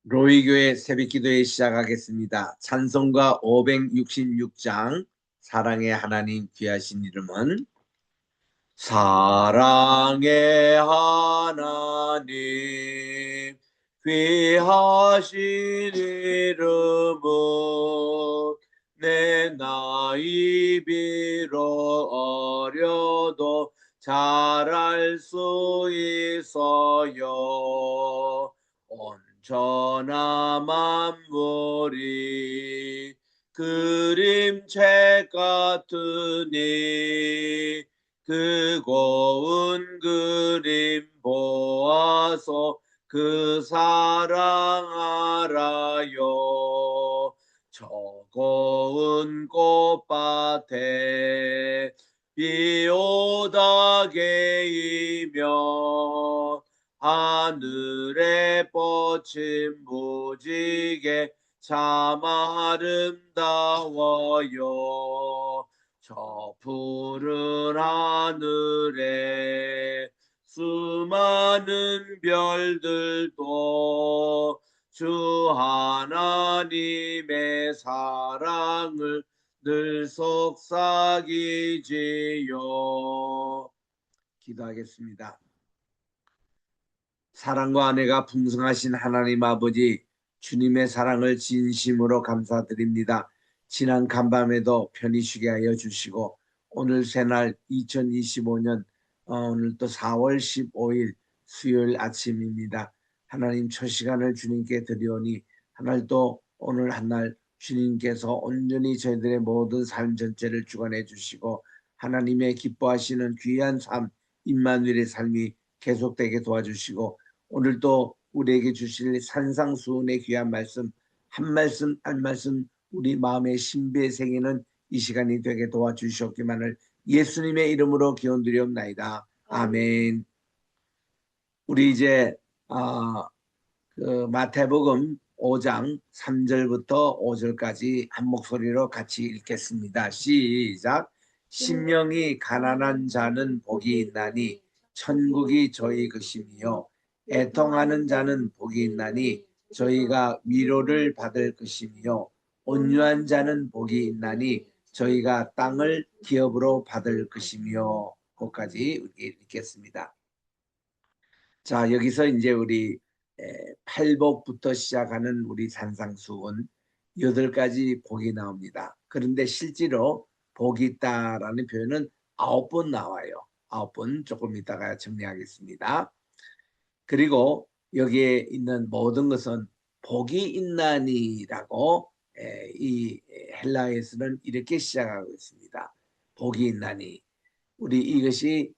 로이교회 새벽기도회 시작하겠습니다. 찬송가 566장 사랑의 하나님 귀하신 이름은 사랑의 하나님 귀하신 이름은 내 나이 비록 어려도 잘할 수 있어요. 온전한 만물이 그림책 같으니 그 고운 그림 보아서 그 사랑 알아요. 저 고운 꽃밭에 비 오다 개이며 하늘에 뻗친 무지개 참 아름다워요. 저 푸른 하늘에 수많은 별들도 주 하나님의 사랑을 늘 속삭이지요. 기도하겠습니다. 사랑과 은혜가 풍성하신 하나님 아버지, 주님의 사랑을 진심으로 감사드립니다. 지난 간밤에도 편히 쉬게 하여 주시고 오늘 새날 2025년 오늘 또 4월 15일 수요일 아침입니다. 하나님 첫 시간을 주님께 드리오니 하늘 또 오늘 한날 주님께서 온전히 저희들의 모든 삶 전체를 주관해 주시고 하나님의 기뻐하시는 귀한 삶 임마누엘의 삶이 계속되게 도와주시고 오늘도 우리에게 주실 산상수훈의 귀한 말씀 한 말씀 한 말씀 우리 마음의 신비에 새기는 이 시간이 되게 도와주시옵기만을 예수님의 이름으로 기원드리옵나이다. 아멘. 우리 이제 마태복음 5장 3절부터 5절까지 한 목소리로 같이 읽겠습니다. 시작. 심령이 가난한 자는 복이 있나니 천국이 저희 것이며 애통하는 자는 복이 있나니 저희가 위로를 받을 것이며 온유한 자는 복이 있나니 저희가 땅을 기업으로 받을 것이며 거기까지 읽겠습니다. 자, 여기서 이제 우리 팔복부터 시작하는 우리 산상수훈 8가지 복이 나옵니다. 그런데 실제로 복이 있다라는 표현은 9번 나와요. 9번 조금 이따가 정리하겠습니다. 그리고 여기에 있는 모든 것은 복이 있나니라고 이 헬라에서는 이렇게 시작하고 있습니다. 복이 있나니. 우리 이것이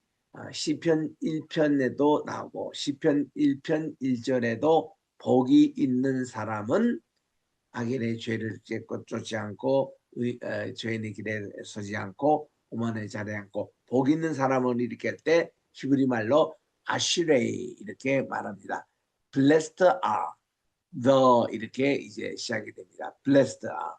시편 1편에도 나오고 시편 1편 1절에도 복이 있는 사람은 악인의 죄를 쫓지 않고 죄인의 길에 서지 않고 오만의 자리에 앉고 복 있는 사람은 이렇게 할 때 히브리 말로 아슈레이 이렇게 말합니다. Blessed are the 이렇게 이제 시작이 됩니다. Blessed are.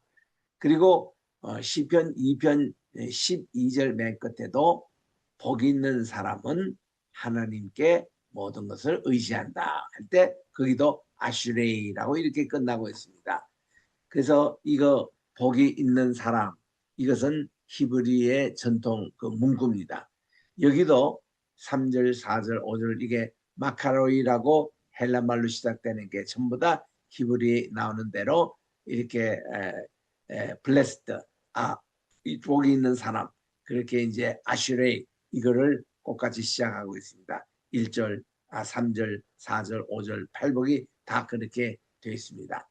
그리고 시편 2편 12절 맨 끝에도 복 있는 사람은 하나님께 모든 것을 의지한다 할 때 거기도 아슈레이라고 이렇게 끝나고 있습니다. 그래서 이거 복이 있는 사람 이것은 히브리의 전통 그 문구입니다. 여기도 3절, 4절, 5절 이게 마카로이라고 헬라 말로 시작되는 게 전부 다 히브리에 나오는 대로 이렇게 블레스드 이 복이 있는 사람 그렇게 이제 아슈레이 이거를 똑같이 시작하고 있습니다. 1절, 3절, 4절, 5절, 8복이 다 그렇게 되어 있습니다.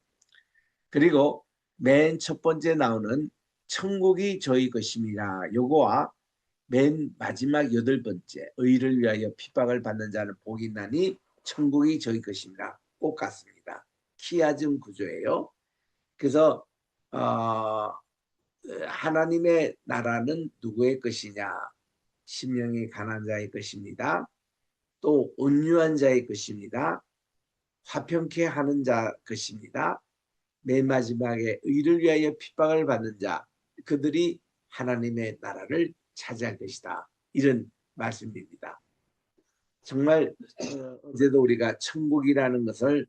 그리고 맨 첫 번째 나오는 천국이 저희 것입니다. 요거와 맨 마지막 8번째 의를 위하여 핍박을 받는 자는 복이 있나니 천국이 저희 것입니다. 꼭 같습니다. 키아즘 구조예요. 그래서 하나님의 나라는 누구의 것이냐? 심령이 가난한 자의 것입니다. 또 온유한 자의 것입니다. 화평케 하는 자 것입니다. 맨 마지막에 의를 위하여 핍박을 받는 자 그들이 하나님의 나라를 차지할 것이다. 이런 말씀입니다. 정말 어제도 우리가 천국이라는 것을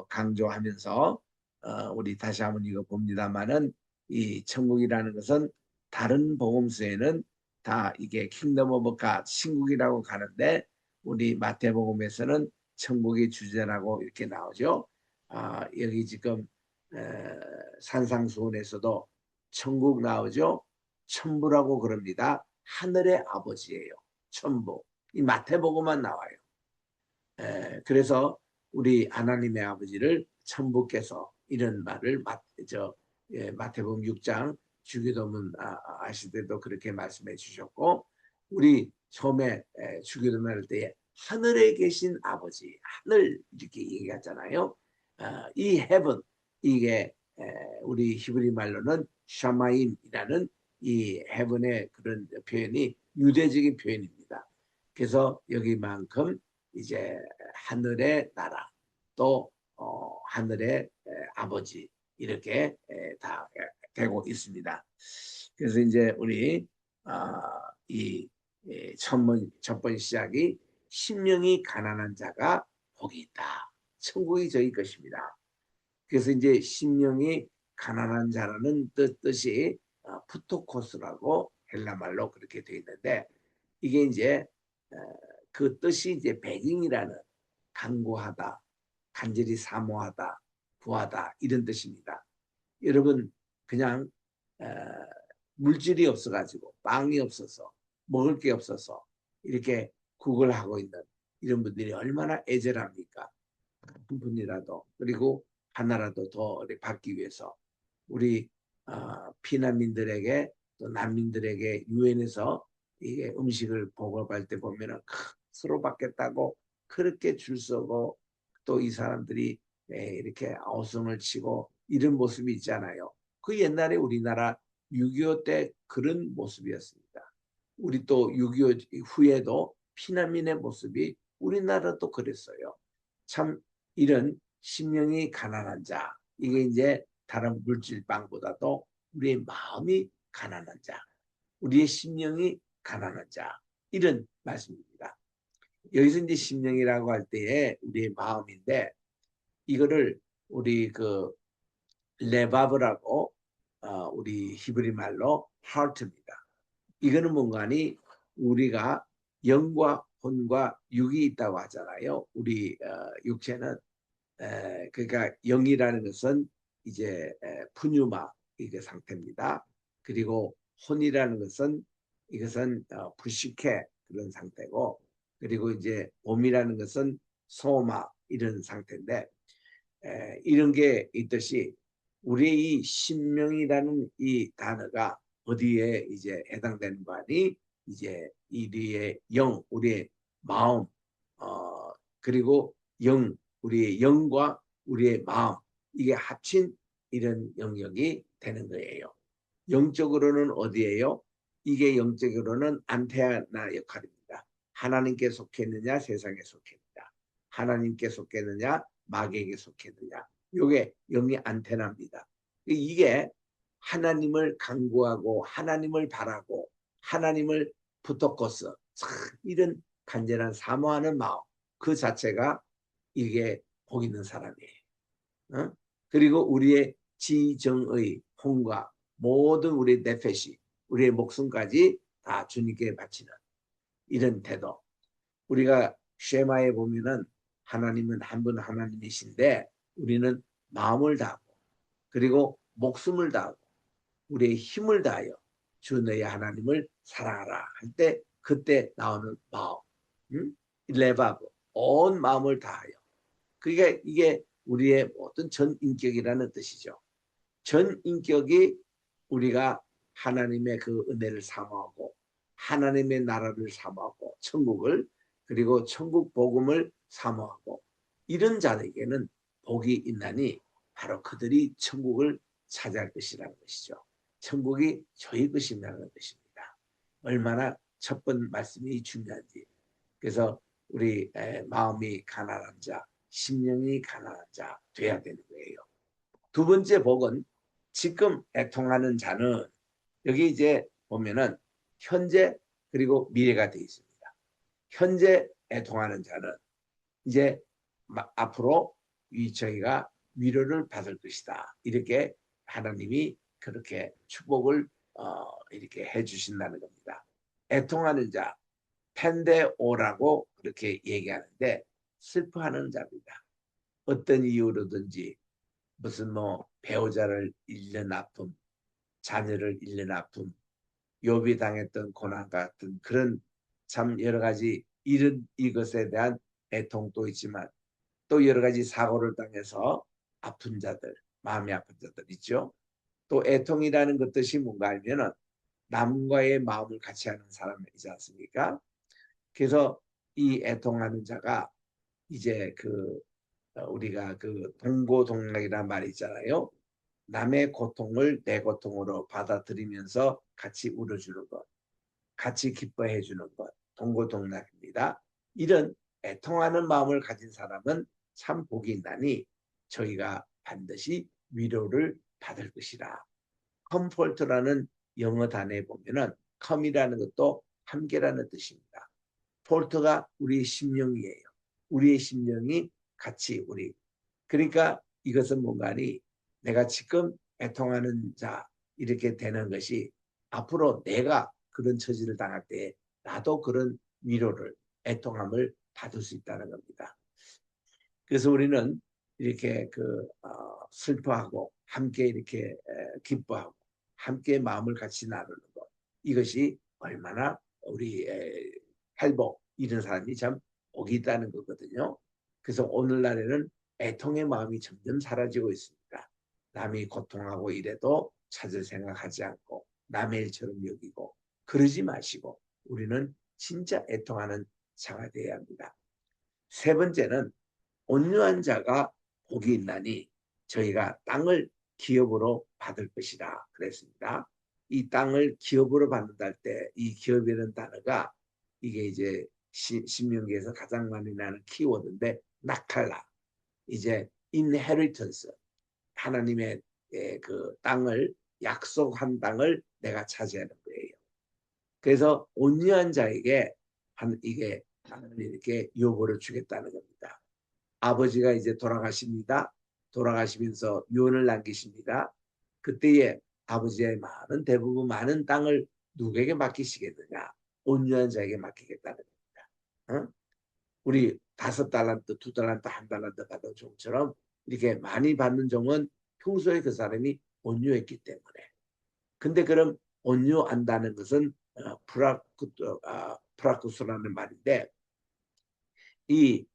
강조하면서 우리 다시 한번 이거 봅니다만은 이 천국이라는 것은 다른 복음서에는 다 이게 킹덤 오브 갓 신국이라고 가는데 우리 마태복음에서는 천국의 주제라고 이렇게 나오죠. 여기 지금 산상수훈에서도 천국 나오죠. 천부라고 그럽니다. 하늘의 아버지예요. 천부. 이 마태복음만 나와요. 그래서 우리 하나님의 아버지를 천부께서 이런 말을 마태복음 6장 주기도문 아시대도 그렇게 말씀해 주셨고 우리 처음에 주기도문 할 때에 하늘에 계신 아버지 하늘 이렇게 얘기하잖아요. 이 heaven 이게 우리 히브리 말로는 샤마임이라는 이 heaven의 그런 표현이 유대적인 표현입니다. 그래서 여기만큼 이제 하늘의 나라 또 하늘의 아버지 이렇게 다 되고 있습니다. 그래서 이제 우리 이 첫 번 시작이 심령이 가난한 자가 복이 있다. 천국이 저희 것입니다. 그래서 이제 심령이 가난한 자라는 뜻이 푸토코스라고 헬라말로 그렇게 되어 있는데 이게 이제 그 뜻이 이제 베깅이라는 간구하다, 간절히 사모하다, 구하다 이런 뜻입니다. 여러분 그냥 물질이 없어가지고 빵이 없어서 먹을 게 없어서 이렇게 구걸하고 있는 이런 분들이 얼마나 애절합니까? 한 분이라도 그리고 하나라도 더 받기 위해서 우리 피난민들에게 또 난민들에게 유엔에서 이게 음식을 보급할 때 보면은 서로 받겠다고 그렇게 줄 서고 또 이 사람들이 이렇게 아우성을 치고 이런 모습이 있잖아요. 그 옛날에 우리나라 6.25 때 그런 모습이었습니다. 우리 또 6.25 후에도 피난민의 모습이 우리나라도 그랬어요. 참 이런 심령이 가난한 자 이게 이제 다른 물질빵보다도 우리의 마음이 가난한 자 우리의 심령이 가난한 자 이런 말씀입니다. 여기서 이제 심령이라고 할 때에 우리의 마음인데 이거를 우리 그 레바브라고 우리 히브리 말로 하트입니다. 이거는 뭔가니 우리가 영과 혼과 육이 있다고 하잖아요. 우리 육체는 그러니까 영이라는 것은 이제 푸뉴마 이게 상태입니다. 그리고 혼이라는 것은 이것은 부식해 그런 상태고 그리고 이제 몸이라는 것은 소마 이런 상태인데 이런 게 있듯이 우리의 이 신명이라는 이 단어가 어디에 이제 해당되는 바니 이제 우리의 영, 우리의 마음, 그리고 영, 우리의 영과 우리의 마음 이게 합친 이런 영역이 되는 거예요. 영적으로는 어디예요? 이게 영적으로는 안테나 역할입니다. 하나님께 속했느냐 세상에 속했느냐 하나님께 속했느냐 마귀에게 속했느냐 이게 영의 안테나입니다. 이게 하나님을 간구하고 하나님을 바라고 하나님을 부토코스 이런 간절한 사모하는 마음 그 자체가 이게 복 있는 사람이에요. 어? 그리고 우리의 지정의 혼과 모든 우리 네페시 우리의 목숨까지 다 주님께 바치는 이런 태도. 우리가 쉐마에 보면은 하나님은 한 분 하나님이신데 우리는 마음을 다하고 그리고 목숨을 다하고 우리의 힘을 다하여 주 너의 하나님을 사랑하라 할 때 그때 나오는 마음, 레바브, 온 마음을 다하여. 그러니까 이게 우리의 모든 전인격이라는 뜻이죠. 전인격이 우리가 하나님의 그 은혜를 사모하고 하나님의 나라를 사모하고 천국을 그리고 천국 복음을 사모하고 이런 자에게는 복이 있나니 바로 그들이 천국을 차지할 것이라는 것이죠. 천국이 저희 것이라는 것입니다. 얼마나 첫 번 말씀이 중요한지. 그래서 우리 마음이 가난한 자, 심령이 가난한 자 돼야 되는 거예요. 두 번째 복은 지금 애통하는 자는 여기 이제 보면은 현재 그리고 미래가 되어 있습니다. 현재 애통하는 자는 이제 앞으로 저희가 위로를 받을 것이다. 이렇게 하나님이 그렇게 축복을 이렇게 해주신다는 겁니다. 애통하는 자, 펜데오라고 그렇게 얘기하는데 슬퍼하는 자입니다. 어떤 이유로든지 무슨 뭐 배우자를 잃는 아픔, 자녀를 잃는 아픔, 욥이 당했던 고난 같은 그런 참 여러 가지 이런 이것에 대한 애통도 있지만 또 여러 가지 사고를 당해서 아픈 자들, 마음이 아픈 자들 있죠. 또 애통이라는 것 뜻이 뭔가 하면은 남과의 마음을 같이 하는 사람이지 않습니까? 그래서 이 애통하는 자가 이제 우리가 동고동락이라는 말이 있잖아요. 남의 고통을 내 고통으로 받아들이면서 같이 울어주는 것, 같이 기뻐해 주는 것, 동고동락입니다. 이런 애통하는 마음을 가진 사람은 참 복이 있나니 저희가 반드시 위로를 받을 것이라. 컴포트라는 영어 단어에 보면은 컴이라는 것도 함께라는 뜻입니다. 폴트가 우리의 심령이에요. 우리의 심령이 같이 그러니까 이것은 뭔가니 내가 지금 애통하는 자 이렇게 되는 것이 앞으로 내가 그런 처지를 당할 때 나도 그런 위로를 애통함을 받을 수 있다는 겁니다. 그래서 우리는 이렇게 슬퍼하고 함께 이렇게 기뻐하고 함께 마음을 같이 나누는 것 이것이 얼마나 우리 회복 이런 사람이 참 복이 있다는 거거든요. 그래서 오늘날에는 애통의 마음이 점점 사라지고 있습니다. 남이 고통하고 이래도 찾을 생각하지 않고 남의 일처럼 여기고 그러지 마시고 우리는 진짜 애통하는 자가 되어야 합니다. 세 번째는 온유한 자가 복이 있나니 저희가 땅을 기업으로 받을 것이다 그랬습니다. 이 땅을 기업으로 받는다 할 때 이 기업이라는 단어가 이게 이제 신명기에서 가장 많이 나는 키워드인데 나칼라 이제 inheritance 하나님의 그 땅을 약속한 땅을 내가 차지하는 거예요. 그래서 온유한 자에게 이게 이렇게 요구를 주겠다는 겁니다. 아버지가 이제 돌아가십니다. 돌아가시면서 유언을 남기십니다. 그때에 아버지의 대부분 많은 땅을 누구에게 맡기시겠느냐? 온유한 자에게 맡기겠다는 겁니다. 어? 우리 5달란트, 2달란트, 1달란트 받은 종처럼 이렇게 많이 받는 종은 평소에 그 사람이 온유했기 때문에. 근데 그럼 온유한다는 것은 프라쿠스라는 말인데 이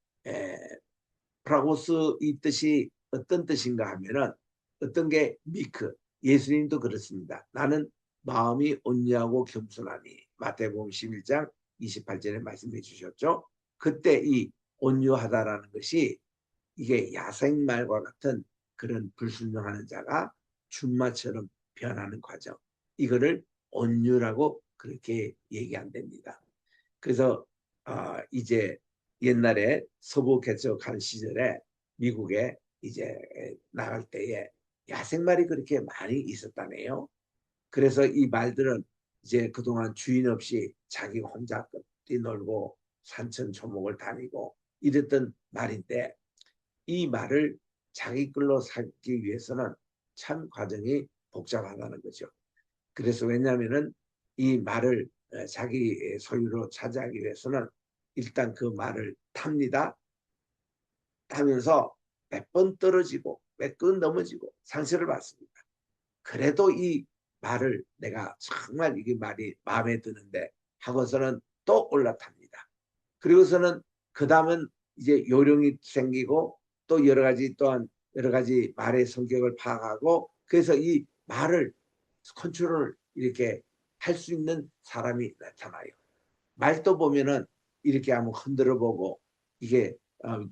프라고스 이 뜻이 어떤 뜻인가 하면은 어떤 게 미크 예수님도 그렇습니다. 나는 마음이 온유하고 겸손하니 마태복음 11장 28절에 말씀해 주셨죠. 그때 이 온유하다라는 것이 이게 야생말과 같은 그런 불순종하는 자가 준마처럼 변하는 과정 이거를 온유라고 그렇게 얘기한답니다. 그래서 이제 옛날에 서부 개척한 시절에 미국에 이제 나갈 때에 야생말이 그렇게 많이 있었다네요. 그래서 이 말들은 이제 그동안 주인 없이 자기가 혼자 뛰놀고 산천 초목을 다니고 이랬던 말인데 이 말을 자기 걸로 삼기 위해서는 참 과정이 복잡하다는 거죠. 그래서 왜냐하면은 이 말을 자기 소유로 차지하기 위해서는 일단 그 말을 탑니다. 타면서 몇 번 떨어지고 몇 번 넘어지고 상처를 받습니다. 그래도 이 말을 내가 정말 이게 말이 마음에 드는데 하고서는 또 올라탑니다. 그리고서는 그 다음은 이제 요령이 생기고 또 또한 여러 가지 말의 성격을 파악하고 그래서 이 말을 컨트롤 이렇게 할 수 있는 사람이 나타나요. 말도 보면은 이렇게 한번 흔들어 보고 이게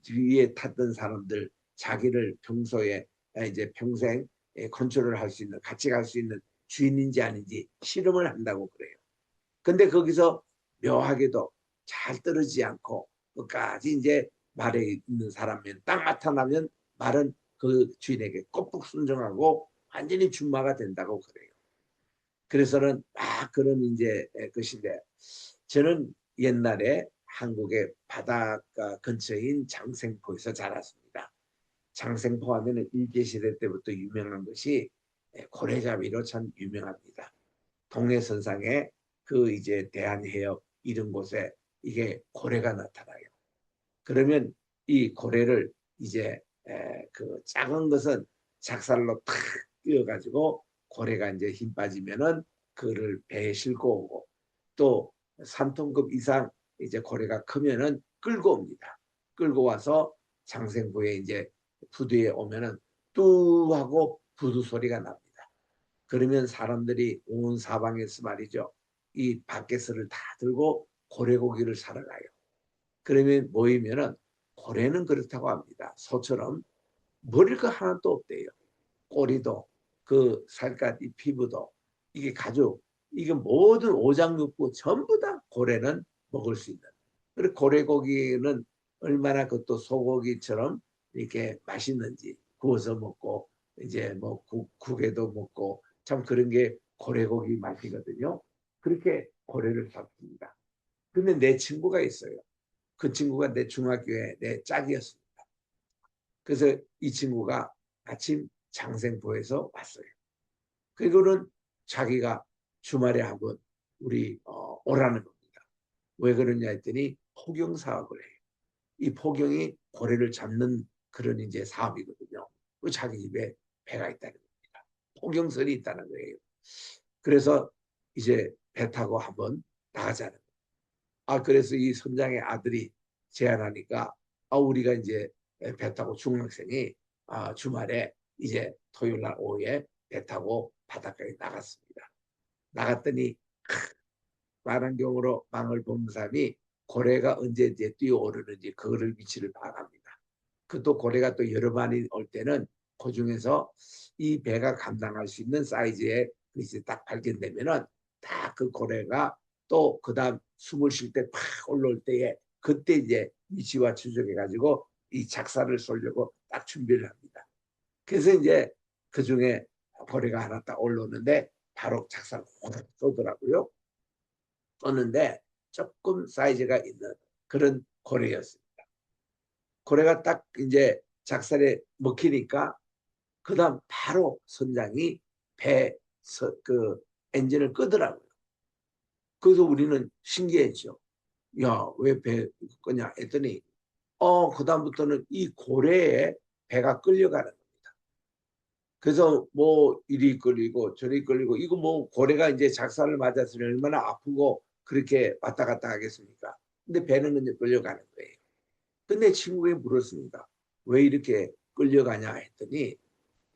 위에 탔던 사람들 자기를 평소에 이제 평생 컨트롤 할 수 있는 같이 갈 수 있는 주인인지 아닌지 실험을 한다고 그래요. 근데 거기서 묘하게도 잘 떨어지지 않고 끝까지 이제 말에 있는 사람면 딱 나타나면 말은 그 주인에게 꼭꼭 순종하고 완전히 준마가 된다고 그래요. 그래서는 그런 이제 것인데 저는 옛날에 한국의 바닷가 근처인 장생포에서 자랐습니다. 장생포 하면은 일제시대 때부터 유명한 것이 고래잡이로 참 유명합니다. 동해선상에 그 이제 대한해협 이런 곳에 이게 고래가 나타나요. 그러면 이 고래를 이제 그 작은 것은 작살로 탁 뛰어가지고 고래가 이제 힘 빠지면은 그를 배에 싣고 오고 또 3톤급 이상 이제 고래가 크면은 끌고 옵니다. 끌고 와서 장생부에 이제 부두에 오면은 뚜 하고 부두 소리가 납니다. 그러면 사람들이 온 사방에서 말이죠. 이 밖에서를 다 들고 고래고기를 사러 가요. 그러면 모이면은 고래는 그렇다고 합니다. 소처럼 머리가 하나도 없대요. 꼬리도 그 살갗, 이 피부도 이게 가죽 이게 모든 오장육부 전부 다 고래는 먹을 수 있는. 그리고 고래고기는 얼마나 그것도 소고기처럼 이렇게 맛있는지 구워서 먹고 이제 뭐 국에도 먹고 참 그런 게 고래고기 맛이거든요. 그렇게 고래를 샀습니다. 근데 내 친구가 있어요. 그 친구가 내 중학교에 내 짝이었습니다. 그래서 이 친구가 아침 장생부에서 왔어요. 그리고는 자기가 주말에 한번 우리 오라는 겁니다. 왜 그러냐 했더니 포경 사업을 해요. 이 포경이 고래를 잡는 그런 이제 사업이거든요. 그 자기 집에 배가 있다는 겁니다. 포경선이 있다는 거예요. 그래서 이제 배 타고 한번 나가자는 거예요. 그래서 이 선장의 아들이 제안하니까 우리가 이제 배 타고 중학생이 주말에 이제 토요일 날 오후에 배 타고 바닷가에 나갔습니다. 나갔더니 만안경으로 망을 본 사람이 고래가 언제 이제 뛰어오르는지 그거를 위치를 파악합니다. 그또 고래가 또 여러 마리 올 때는 그 중에서 이 배가 감당할 수 있는 사이즈의 이제 딱 발견되면은 딱 그 고래가 또 그다음 숨을 쉴 때 팍 올라올 때에 그때 이제 위치와 추적해 가지고 이 작사를 쏘려고 딱 준비를 합니다. 그래서 이제 그 중에 고래가 하나 딱 올라오는데 바로 작사를 쏘더라고요. 쏘는데 조금 사이즈가 있는 그런 고래였습니다. 고래가 딱 이제 작살에 먹히니까 그다음 바로 선장이 배 그 엔진을 끄더라고요. 그래서 우리는 신기했죠. 야, 왜 배 끄냐 했더니 그다음부터는 이 고래에 배가 끌려가는 겁니다. 그래서 뭐 이리 끌리고 저리 끌리고 이거 뭐 고래가 이제 작살을 맞았으니 얼마나 아프고 그렇게 왔다 갔다 하겠습니까? 근데 배는 이제 끌려가는 거예요. 근데 친구가 물었습니다. 왜 이렇게 끌려가냐 했더니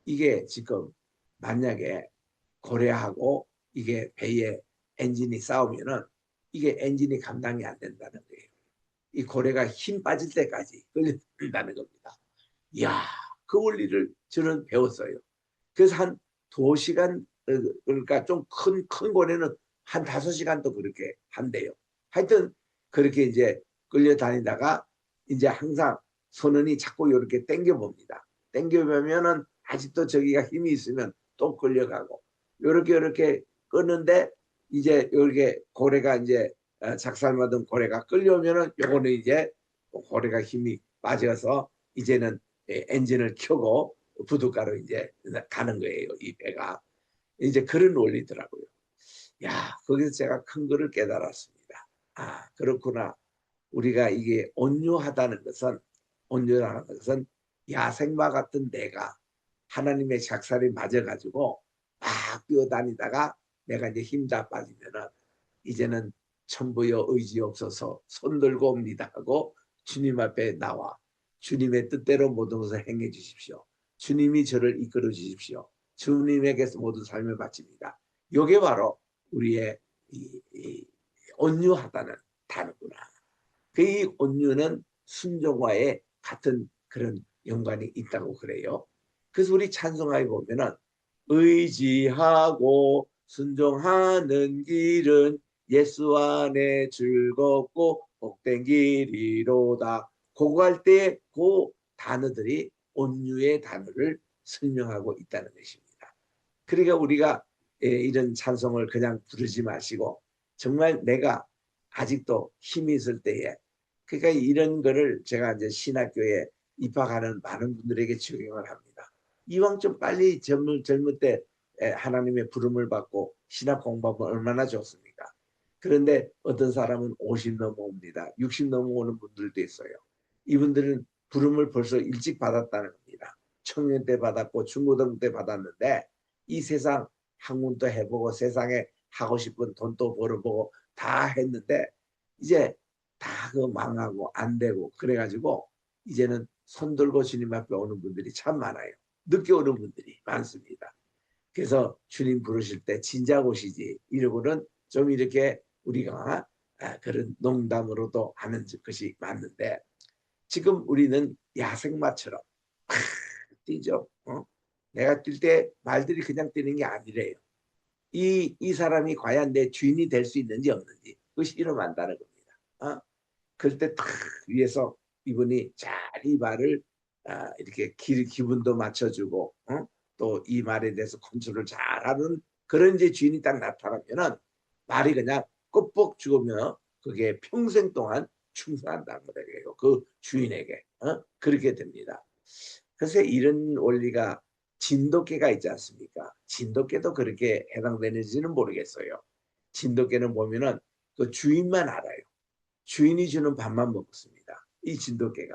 이게 지금 만약에 고래하고 이게 배에 엔진이 싸우면은 이게 엔진이 감당이 안 된다는 거예요. 이 고래가 힘 빠질 때까지 끌린다는 겁니다. 이야, 그 원리를 저는 배웠어요. 그래서 한 2시간, 그러니까 좀 큰 고래는 한 5시간도 그렇게 한대요. 하여튼 그렇게 이제 끌려다니다가 이제 항상 선원이 자꾸 이렇게 당겨봅니다. 당겨보면은 아직도 저기가 힘이 있으면 또 끌려가고 이렇게 끄는데 이제 이렇게 고래가 이제 작살맞은 고래가 끌려오면은 요거는 이제 고래가 힘이 빠져서 이제는 엔진을 켜고 부둣가로 이제 가는 거예요. 이 배가. 이제 그런 원리더라고요. 야, 거기서 제가 큰 거를 깨달았습니다. 그렇구나. 우리가 이게 온유하다는 것은 야생마 같은 내가 하나님의 작살이 맞아가지고 막 뛰어다니다가 내가 이제 힘 다 빠지면은 이제는 천부여 의지 없어서 손 들고 옵니다 하고 주님 앞에 나와 주님의 뜻대로 모든 것을 행해 주십시오. 주님이 저를 이끌어 주십시오. 주님에게서 모든 삶을 바칩니다. 이게 바로 우리의 이 온유하다는 단어구나. 이 온유는 순종과의 같은 그런 연관이 있다고 그래요. 그래서 우리 찬송하에 보면은 의지하고 순종하는 길은 예수 안에 즐겁고 복된 길이로다. 그거 할 때 그 단어들이 온유의 단어를 설명하고 있다는 것입니다. 그러니까 우리가 이런 찬송을 그냥 부르지 마시고 정말 내가 아직도 힘이 있을 때에 그러니까 이런 거를 제가 이제 신학교에 입학하는 많은 분들에게 적용을 합니다. 이왕 좀 빨리 젊을 때 하나님의 부름을 받고 신학 공부하면 얼마나 좋습니까? 그런데 어떤 사람은 50 넘어옵니다. 60 넘어오는 분들도 있어요. 이분들은 부름을 벌써 일찍 받았다는 겁니다. 청년 때 받았고 중고등부 때 받았는데 이 세상 학문도 해보고 세상에 하고 싶은 돈도 벌어보고 다 했는데 이제 다 그 망하고 안 되고 그래가지고 이제는 손 들고 주님 앞에 오는 분들이 참 많아요. 늦게 오는 분들이 많습니다. 그래서 주님 부르실 때 진작 오시지 이러고는 좀 이렇게 우리가 그런 농담으로도 하는 것이 맞는데 지금 우리는 야생마처럼 뛰죠. 내가 뛸 때 말들이 그냥 뛰는 게 아니래요. 이 사람이 과연 내 주인이 될 수 있는지 없는지 그것이 실험한다는 겁니다. 그럴 때 탁 위에서 이분이 잘 이 말을 이렇게 기분도 맞춰주고 또 이 말에 대해서 컨트롤을 잘하는 그런 이제 주인이 딱 나타나면은 말이 그냥 껍벅 죽으면 그게 평생 동안 충성한다는 거예요. 그 주인에게 그렇게 됩니다. 그래서 이런 원리가 진돗개가 있지 않습니까? 진돗개도 그렇게 해당되는지는 모르겠어요. 진돗개는 보면은 그 주인만 알아요. 주인이 주는 밥만 먹습니다. 이 진돗개가.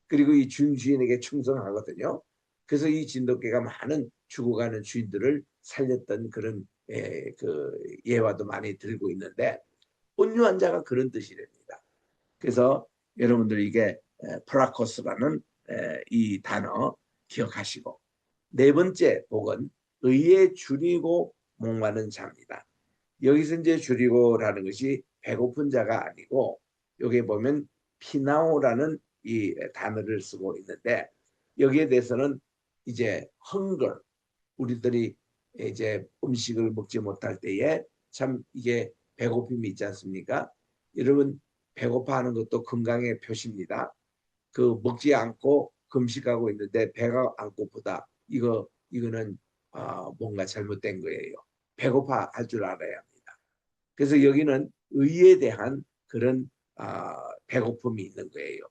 그리고 이 주인에게 충성하거든요. 그래서 이 진돗개가 많은 죽어가는 주인들을 살렸던 그런 그 예화도 많이 들고 있는데 온유한 자가 그런 뜻이 됩니다. 그래서 여러분들 이게 프라코스라는 이 단어 기억하시고 네 번째 복은 의에 줄이고 목마른 자입니다. 여기서 이제 줄이고라는 것이 배고픈 자가 아니고 여기에 보면 피나오라는 이 단어를 쓰고 있는데 여기에 대해서는 이제 hunger 우리들이 이제 음식을 먹지 못할 때에 참 이게 배고픔이 있지 않습니까? 여러분 배고파하는 것도 건강의 표시입니다. 그 먹지 않고 금식하고 있는데 배가 안 고프다. 이거는 뭔가 잘못된 거예요. 배고파 할 줄 알아야 합니다. 그래서 여기는 의에 대한 그런 배고픔이 있는 거예요.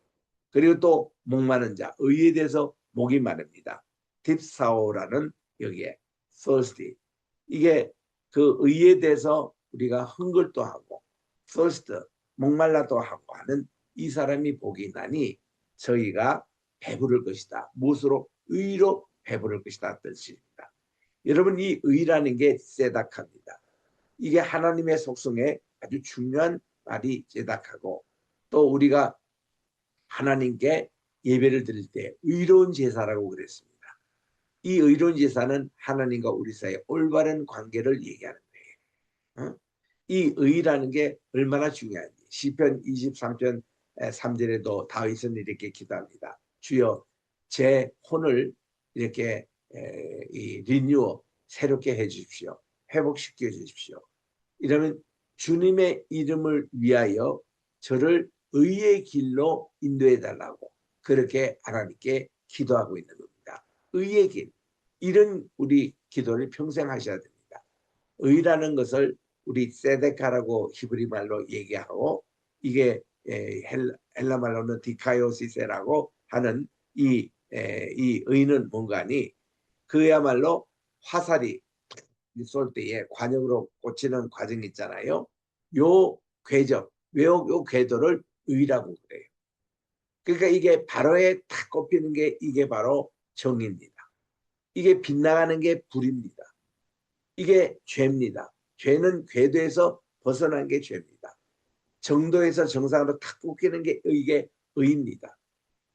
그리고 또 목마른 자, 의에 대해서 목이 마릅니다. 딥사오라는 여기에 thirsty. 이게 그 의에 대해서 우리가 흥글도 하고 thirst, 목말라도 하고 하는 이 사람이 복이 나니 저희가 배부를 것이다. 무엇으로? 의로 배부를 것이다. 뜻입니다. 여러분 이 의라는 게 세닥합니다. 이게 하나님의 속성에 아주 중요한 말이 세닥하고 또 우리가 하나님께 예배를 드릴 때 의로운 제사라고 그랬습니다. 이 의로운 제사는 하나님과 우리 사이의 올바른 관계를 얘기하는 거예요. 이 의라는 게 얼마나 중요한지 시편 23편 3절에도 다윗은 이렇게 기도합니다. 주여 제 혼을 이렇게 이 리뉴어 새롭게 해 주십시오. 회복시켜 주십시오. 이러면 주님의 이름을 위하여 저를 의의 길로 인도해 달라고 그렇게 하나님께 기도하고 있는 겁니다. 의의 길. 이런 우리 기도를 평생 하셔야 됩니다. 의라는 것을 우리 세데카라고 히브리 말로 얘기하고 이게 헬라 말로는 디카요시세라고 하는 이 의는 뭔가니 그야말로 화살이 쏠 때에 관역으로 꽂히는 과정이 있잖아요. 요 궤적, 요 궤도를 의라고 그래요. 그러니까 이게 바로에 탁 꼽히는 게 이게 바로 정입니다. 이게 빗나가는 게 불입니다. 이게 죄입니다. 죄는 궤도에서 벗어난 게 죄입니다. 정도에서 정상으로 탁 꽂히는 게 이게 의입니다.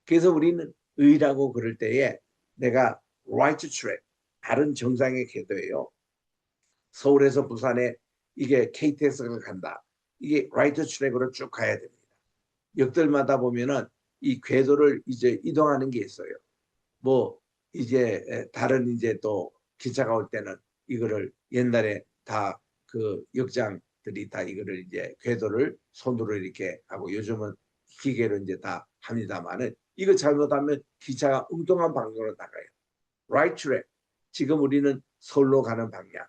그래서 우리는 의라고 그럴 때에 내가 right track, 다른 정상의 궤도예요. 서울에서 부산에 이게 KTX가 간다. 이게 라이트 트랙으로 쭉 가야 됩니다. 역들마다 보면은 이 궤도를 이제 이동하는 게 있어요. 뭐 이제 다른 이제 또 기차가 올 때는 이거를 옛날에 다 그 역장들이 다 이거를 이제 궤도를 손으로 이렇게 하고 요즘은 기계로 이제 다 합니다만은 이거 잘못하면 기차가 엉뚱한 방향으로 나가요. 라이트 트랙. 지금 우리는 서울로 가는 방향.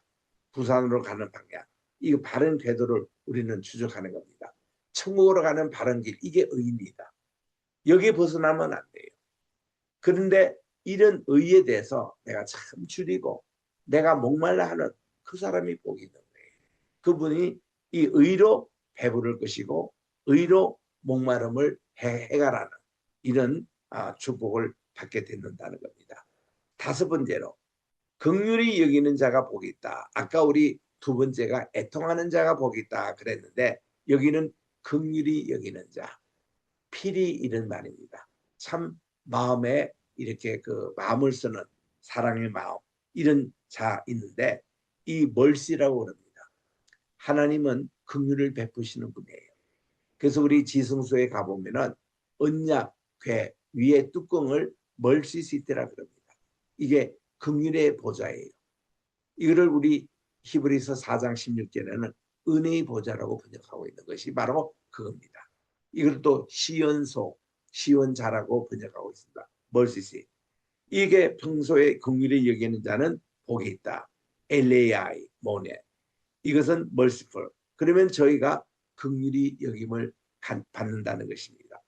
부산으로 가는 방향. 이 바른 궤도를 우리는 추적하는 겁니다. 천국으로 가는 바른 길, 이게 의입니다. 여기에 벗어나면 안 돼요. 그런데 이런 의에 대해서 내가 참 줄이고 내가 목말라 하는 그 사람이 복이 있는 거예요. 그분이 이 의로 배부를 것이고 의로 목마름을 해결하는 이런 축복을 받게 된다는 겁니다. 다섯 번째로 긍휼히 여기는 자가 복이 있다. 아까 우리 두 번째가 애통하는 자가 복이 있다 그랬는데 여기는 긍휼히 여기는 자, 필히 이런 말입니다. 참 마음에 이렇게 그 마음을 쓰는 사랑의 마음 이런 자 있는데 이 멀시라고 그럽니다. 하나님은 긍휼을 베푸시는 분이에요. 그래서 우리 지성소에 가보면은 언약 궤 위에 뚜껑을 멀시 시트라 그럽니다. 이게 긍휼의 보좌예요. 이거를 우리 히브리서 4장 16절에는 은혜의 보좌라고 번역하고 있는 것이 바로 그겁니다. 이걸 또 시연소, 시원자라고 번역하고 있습니다. 멀시시. 이게 평소에 긍휼히 여기는 자는 복이 있다. LAI, 모네. 이것은 merciful. 그러면 저희가 긍휼히 여김을 받는다는 것입니다.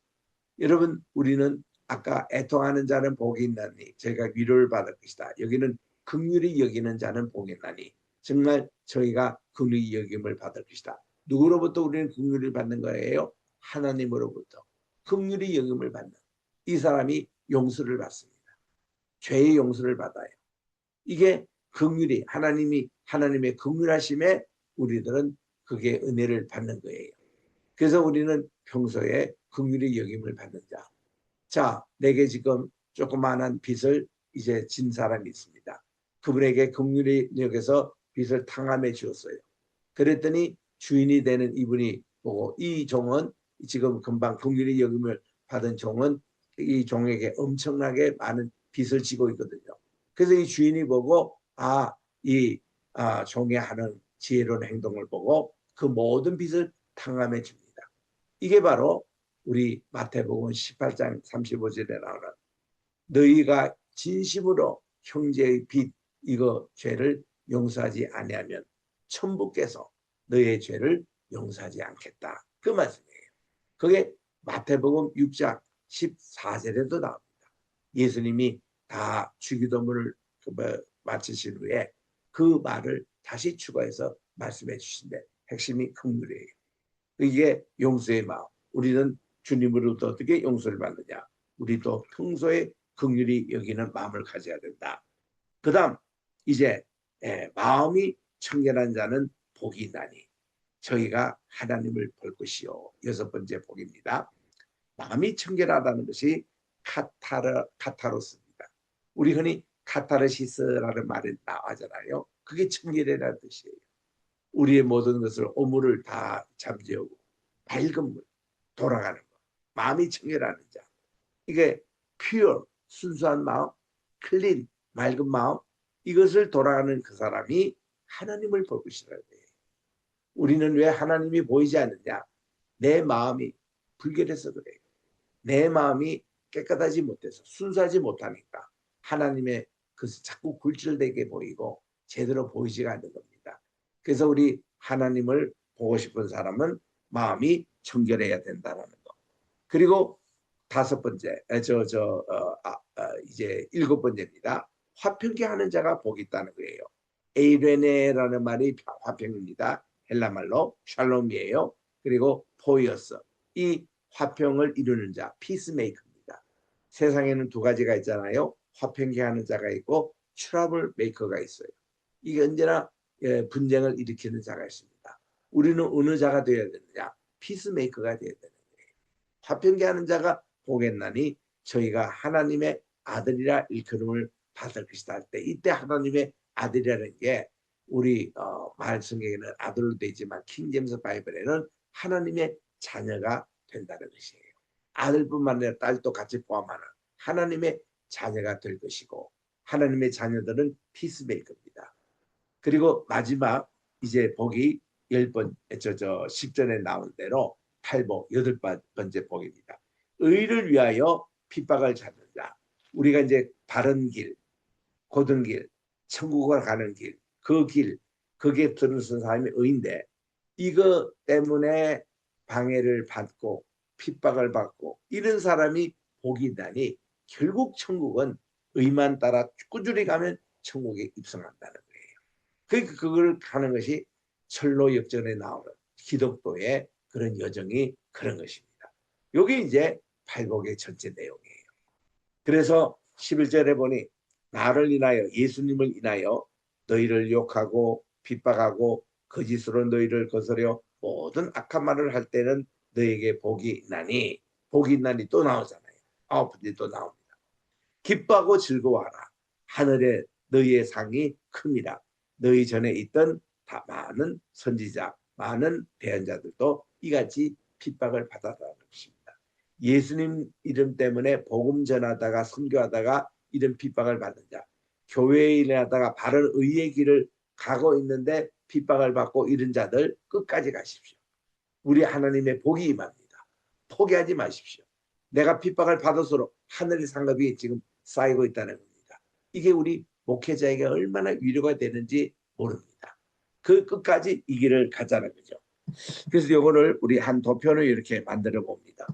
여러분, 우리는 아까 애통하는 자는 복이 있나니 저희가 위로를 받을 것이다. 여기는 긍휼히 여기는 자는 복이 있나니 정말 저희가 긍휼히 여김을 받을 것이다. 누구로부터 우리는 긍휼을 받는 거예요? 하나님으로부터 긍휼히 여김을 받는 이 사람이 용서를 받습니다. 죄의 용서를 받아요. 이게 긍휼이 하나님의 긍휼하심에 우리들은 그게 은혜를 받는 거예요. 그래서 우리는 평소에 긍휼히 여김을 받는 자. 자, 내게 지금 조그마한 빚을 이제 진 사람이 있습니다. 그분에게 긍휼히 여겨서 빚을 탕감해 주었어요. 그랬더니 주인이 되는 이분이 보고 이 종은 지금 금방 긍휼히 여김을 받은 종은 이 종에게 엄청나게 많은 빚을 지고 있거든요. 그래서 이 주인이 보고 이 종의 하는 지혜로운 행동을 보고 그 모든 빚을 탕감해 줍니다. 이게 바로 우리 마태복음 18장 35절에 나오는 너희가 진심으로 형제의 빚 이거 죄를 용서하지 아니하면 천부께서 너희의 죄를 용서하지 않겠다. 그 말씀이에요. 그게 마태복음 6장 14절에도 나옵니다. 예수님이 다 주기도문을 마치신 후에 그 말을 다시 추가해서 말씀해 주신데 핵심이 긍휼이에요. 이게 용서의 마음. 우리는 주님으로부터 어떻게 용서를 받느냐. 우리도 평소에 긍휼히 여기는 마음을 가져야 된다. 그 다음 이제 마음이 청결한 자는 복이 있나니 저희가 하나님을 볼 것이요. 여섯 번째 복입니다. 마음이 청결하다는 것이 카타로스입니다. 우리 흔히 카타르시스라는 말이 나오잖아요. 그게 청결이라는 뜻이에요. 우리의 모든 것을 오물을 다 잠재우고 밝은 물 돌아가는 것. 마음이 청결하는 자. 이게 pure 순수한 마음, 클린 맑은 마음 이것을 돌아가는 그 사람이 하나님을 볼 것이라는 거예요. 우리는 왜 하나님이 보이지 않느냐? 내 마음이 불결해서 그래요. 내 마음이 깨끗하지 못해서 순수하지 못하니까 하나님의 것을 자꾸 굴절되게 보이고 제대로 보이지가 않는 겁니다. 그래서 우리 하나님을 보고 싶은 사람은 마음이 청결해야 된다는 거. 그리고 다섯 번째, 이제 일곱 번째입니다. 화평케 하는 자가 복이 있다는 거예요. 에이레네라는 말이 화평입니다. 헬라말로 샬롬이에요. 그리고 포이어스. 이 화평을 이루는 자, 피스메이커입니다. 세상에는 두 가지가 있잖아요. 화평케 하는 자가 있고 트러블 메이커가 있어요. 이게 언제나 분쟁을 일으키는 자가 있습니다. 우리는 어느 자가 되어야 되느냐? 피스메이커가 되어야 되는 거예요. 화평케 하는 자가 복겠나니 저희가 하나님의 아들이라 일컬음을 받을 것이다 할 때 이때 하나님의 아들이라는 게 우리 말성경에는 아들로 되어 있지만 킹제임스 바이블에는 하나님의 자녀가 된다는 것이에요. 아들뿐만 아니라 딸도 같이 포함하는 하나님의 자녀가 될 것이고 하나님의 자녀들은 피스메이커입니다. 그리고 마지막 이제 복이 10전에 나온 대로 8복, 8번째 복입니다. 의를 위하여 핍박을 찾는 자. 우리가 이제 바른 길, 고든 길, 천국을 가는 길, 그 길, 거기에 들어선 사람이 의인데 이거 때문에 방해를 받고 핍박을 받고 이런 사람이 복이 있다니 결국 천국은 의만 따라 꾸준히 가면 천국에 입성한다는 거예요. 그러니까 그걸 가는 것이 철로 역전에 나오는 기독교의 그런 여정이 그런 것입니다. 이게 이제 팔복의 전체 내용이에요. 그래서 11절에 보니 나를 인하여 예수님을 인하여 너희를 욕하고 핍박하고 거짓으로 너희를 거스려 모든 악한 말을 할 때는 너희에게 복이 있나니 복이 있나니 또 나오잖아요. 9번째 또 나옵니다. 기뻐하고 즐거워하라. 하늘에 너희의 상이 큽니다. 너희 전에 있던 다 많은 선지자 많은 대언자들도 이같이 핍박을 받았다는 것입니다. 예수님 이름 때문에 복음 전하다가 선교하다가 이런 핍박을 받는 자, 교회에 일하다가 바른 의의 길을 가고 있는데 핍박을 받고 이런 자들 끝까지 가십시오. 우리 하나님의 복이 임합니다. 포기하지 마십시오. 내가 핍박을 받을수록 하늘의 상급이 지금 쌓이고 있다는 겁니다. 이게 우리 목회자에게 얼마나 위로가 되는지 모릅니다. 그 끝까지 이 길을 가자는 거죠. 그래서 이거를 우리 한 도표를 이렇게 만들어 봅니다.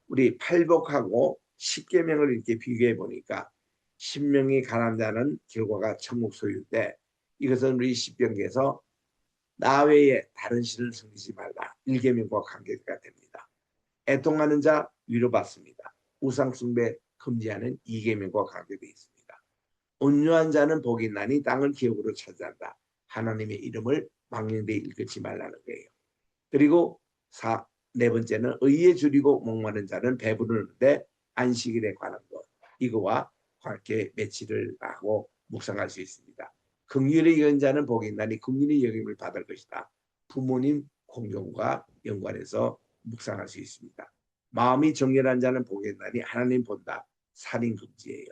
우리 팔복하고 십계명을 이렇게 비교해 보니까 십명이 가난 자는 결과가 천국 소유인데 이것은 우리 십경계에서 나 외에 다른 신을 섬기지 말라. 일계명과 관계가 됩니다. 애통하는 자 위로받습니다. 우상 숭배 금지하는 이계명과 관계되어 있습니다. 온유한 자는 복이 있나니 땅을 기업으로 차지한다. 하나님의 이름을 망령되이 일컫지 말라는 거예요. 그리고 네 번째는 의에 줄이고 목마른 자는 배부르는데 안식일에 관한 것. 이거와 관계 매치를 하고 묵상할 수 있습니다. 긍휼히 여긴 자는 복이 있나니 긍휼히 여김을 받을 것이다. 부모님 공경과 연관해서 묵상할 수 있습니다. 마음이 정결한 자는 복이 있나니 하나님 본다. 살인 금지예요.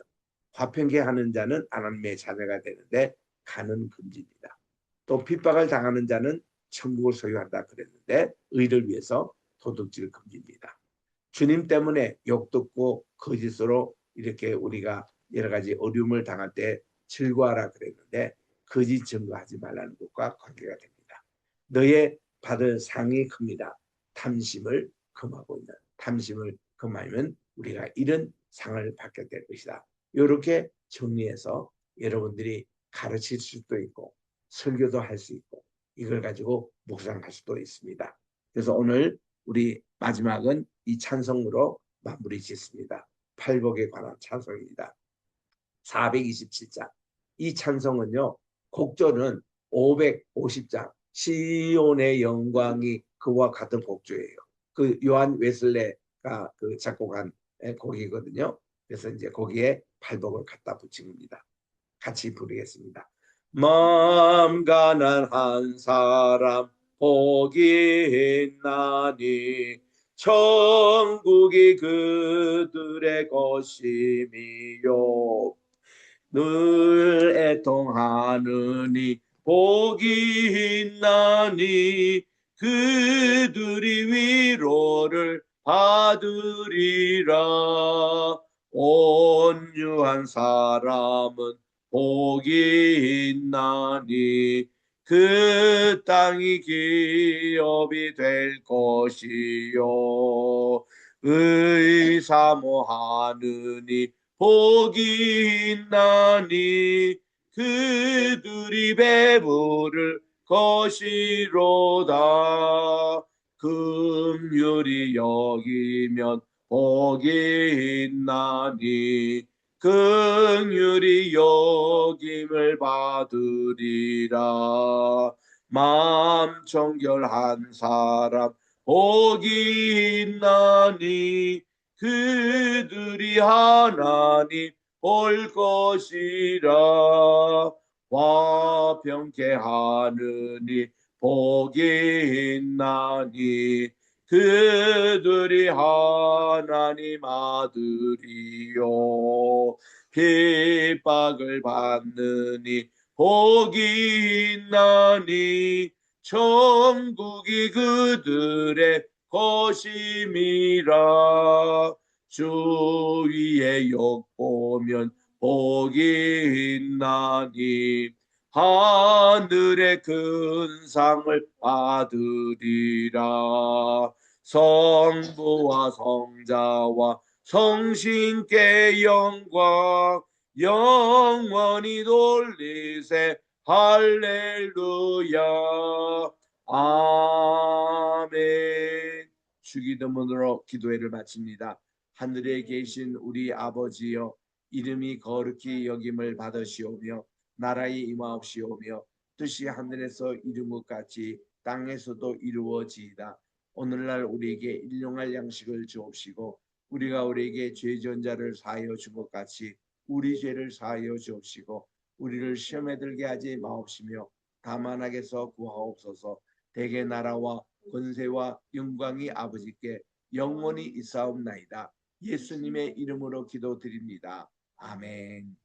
화평케 하는 자는 하나님의 자녀가 되는데 가는 금지입니다. 또 핍박을 당하는 자는 천국을 소유한다 그랬는데 의를 위해서 도둑질 금지입니다. 주님 때문에 욕 듣고 거짓으로 이렇게 우리가 여러 가지 어려움을 당할 때 즐거워하라 그랬는데 거짓 증거하지 말라는 것과 관계가 됩니다. 너의 받을 상이 큽니다. 탐심을 금하고 있는 탐심을 금하면 우리가 이런 상을 받게 될 것이다. 이렇게 정리해서 여러분들이 가르칠 수도 있고 설교도 할 수 있고 이걸 가지고 묵상할 수도 있습니다. 그래서 오늘 우리 마지막은 이 찬송으로 마무리 짓습니다. 팔복에 관한 찬송입니다. 427장. 이 찬송은요. 곡조는 550장. 시온의 영광이 그와 같은 곡조예요. 그 요한 웨슬레가 그 작곡한 곡이거든요. 그래서 이제 거기에 팔복을 갖다 붙인 겁니다. 같이 부르겠습니다. 마음 가난한 사람 복이 있나니 천국이 그들의 것임이요 늘 애통하느니 복이 있나니 그들이 위로를 받으리라 온유한 사람은 복이 있나니 그 땅이 기업이 될 것이요 의사모하느니 복이 있나니 그들이 배부를 것이로다 긍휼히 여기면 복이 있나니 긍휼히 여김을 받으리라 마음 정결한 사람 복이 있나니 그들이 하나님 볼 것이라 화평케 하느니 복이 있나니 그들이 하나님 아들이요 핍박을 받느니 복이 있나니 천국이 그들의 것임이라 주 위에 욕보면 복이 있나니 하늘의 큰 상을 받으리라 성부와 성자와 성신께 영광 영원히 돌리세. 할렐루야. 아멘. 주기도문으로 기도회를 마칩니다. 하늘에 계신 우리 아버지여, 이름이 거룩히 여김을 받으시오며 나라의 임하옵시오며 뜻이 하늘에서 이룬 것 같이 땅에서도 이루어지이다. 오늘날 우리에게 일용할 양식을 주옵시고 우리가 우리에게 죄 지은 자를 사하여 준 것 같이 우리 죄를 사하여 주옵시고 우리를 시험에 들게 하지 마옵시며 다만 악에서 구하옵소서. 대개 나라와 권세와 영광이 아버지께 영원히 있사옵나이다. 예수님의 이름으로 기도드립니다. 아멘.